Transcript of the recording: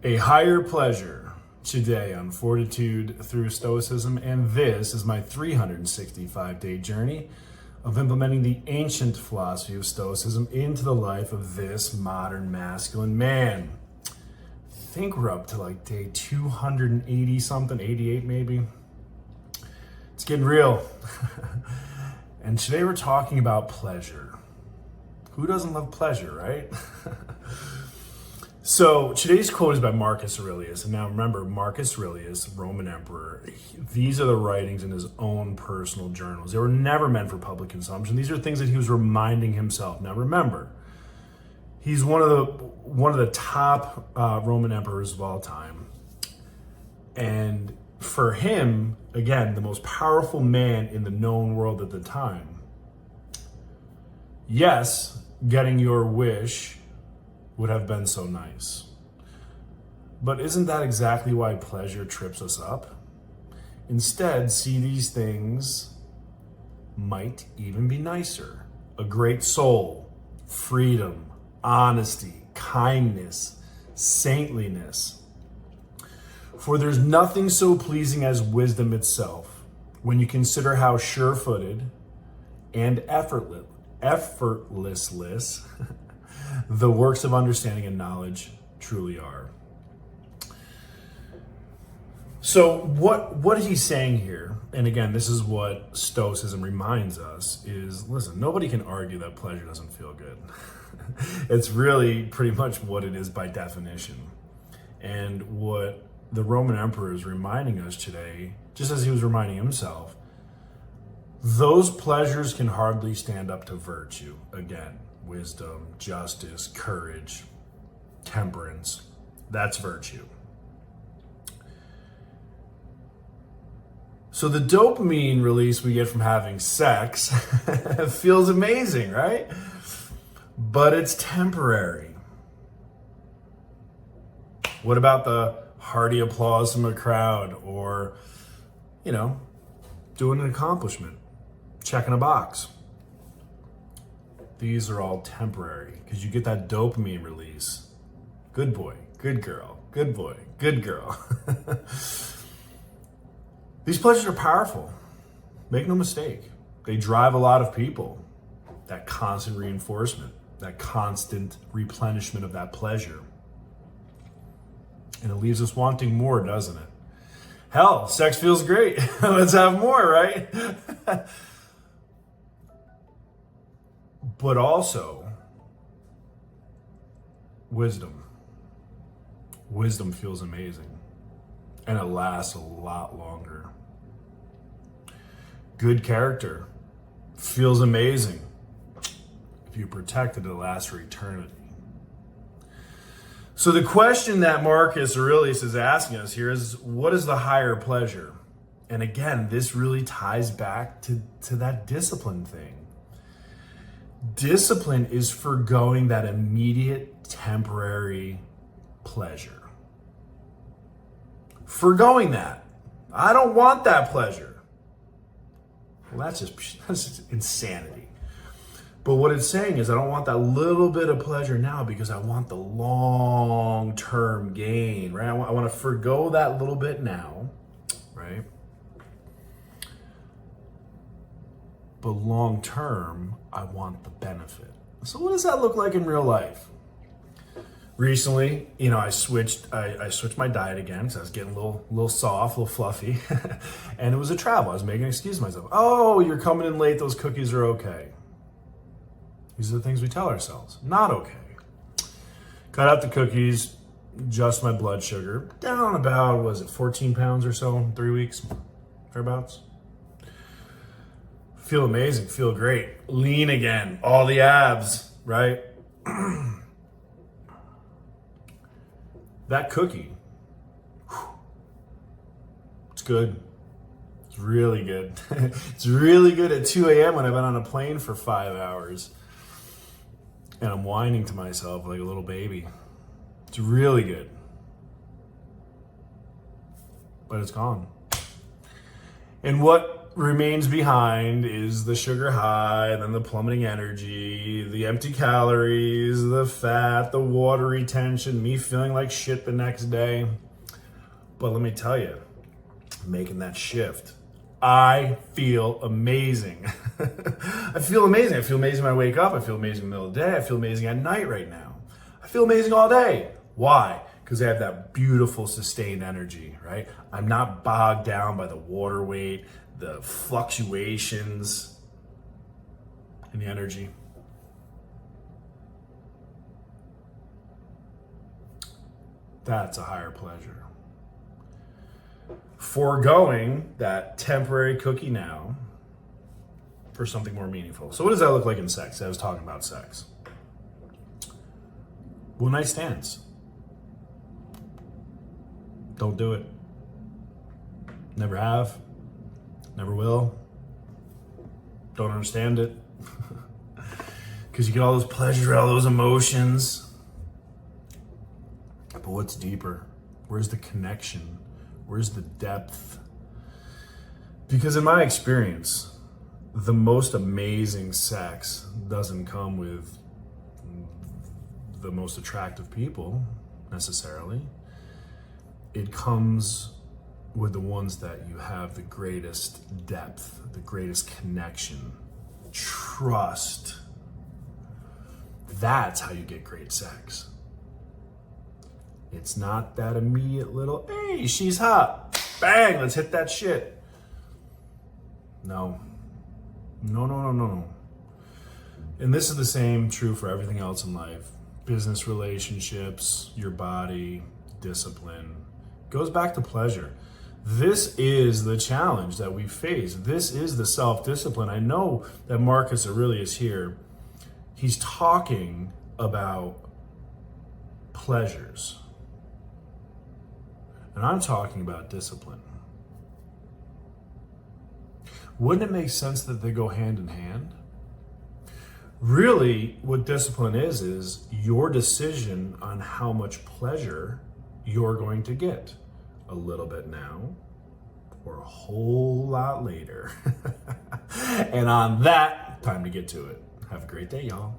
A higher pleasure today on Fortitude through Stoicism, and this is my 365-day journey of implementing the ancient philosophy of Stoicism into the life of this modern masculine man. I think we're up to like day 280 something, 88 maybe. It's getting real. And today we're talking about pleasure. Who doesn't love pleasure, right? So today's quote is by Marcus Aurelius. And now remember, Marcus Aurelius, Roman emperor, these are the writings in his own personal journals. They were never meant for public consumption. These are things that he was reminding himself. Now remember, he's one of the top Roman emperors of all time. And for him, again, the most powerful man in the known world at the time, yes, getting your wish would have been so nice. But isn't that exactly why pleasure trips us up? Instead, see these things might even be nicer. A great soul, freedom, honesty, kindness, saintliness. For there's nothing so pleasing as wisdom itself when you consider how sure-footed and effortless the works of understanding and knowledge truly are. So what he's saying here, and again, this is what Stoicism reminds us, is listen, nobody can argue that pleasure doesn't feel good. It's really pretty much what it is by definition. And what the Roman emperor is reminding us today, just as he was reminding himself, those pleasures can hardly stand up to virtue. Again, wisdom, justice, courage, temperance. That's virtue. So the dopamine release we get from having sex feels amazing, right? But it's temporary. What about the hearty applause from a crowd, or, doing an accomplishment, checking a box? These are all temporary because you get that dopamine release. Good boy, good girl, good boy, good girl. These pleasures are powerful. Make no mistake. They drive a lot of people. That constant reinforcement, that constant replenishment of that pleasure. And it leaves us wanting more, doesn't it? Hell, sex feels great. Let's have more, right? But also, wisdom. Wisdom feels amazing. And it lasts a lot longer. Good character feels amazing. If you protect it, it lasts for eternity. So the question that Marcus Aurelius is asking us here is, what is the higher pleasure? And again, this really ties back to that discipline thing. Discipline is forgoing that immediate temporary pleasure. Forgoing that. I don't want that pleasure. Well, that's just insanity. But what it's saying is I don't want that little bit of pleasure now because I want the long-term gain, right? I want to forgo that little bit now, right? But long-term, I want the benefit. So what does that look like in real life? Recently, I switched my diet again because I was getting a little soft, a little fluffy. And it was a travel. I was making an excuse to myself. Oh, you're coming in late. Those cookies are okay. These are the things we tell ourselves. Not okay. Cut out the cookies, adjust my blood sugar down about, 14 pounds or so in 3 weeks, thereabouts. Feel amazing, feel great. Lean again, all the abs, right? That cookie, it's good. It's really good. It's really good at 2 a.m. when I've been on a plane for 5 hours. And I'm whining to myself like a little baby. It's really good. But it's gone. And what remains behind is the sugar high, then the plummeting energy, the empty calories, the fat, the water retention, me feeling like shit the next day. But let me tell you, making that shift, I feel amazing. I feel amazing. I feel amazing when I wake up. I feel amazing in the middle of the day. I feel amazing at night right now. I feel amazing all day. Why? Because I have that beautiful sustained energy, right? I'm not bogged down by the water weight, the fluctuations in the energy. That's a higher pleasure. Foregoing that temporary cookie now for something more meaningful. So what does that look like in sex? I was talking about sex. One night stands. Don't do it. Never have. Never will. Don't understand it. Because you get all those pleasure, all those emotions. But what's deeper? Where's the connection? Where's the depth? Because in my experience, the most amazing sex doesn't come with the most attractive people necessarily. It comes with the ones that you have the greatest depth, the greatest connection, trust. That's how you get great sex. It's not that immediate little, hey, she's hot. Bang, let's hit that shit. No. No. And this is the same true for everything else in life. Business relationships, your body, discipline. Goes back to pleasure. This is the challenge that we face. This is the self-discipline. I know that Marcus Aurelius here, he's talking about pleasures. And I'm talking about discipline. Wouldn't it make sense that they go hand in hand? Really, what discipline is your decision on how much pleasure you're going to get. A little bit now or a whole lot later. And on that, time to get to it. Have a great day, y'all.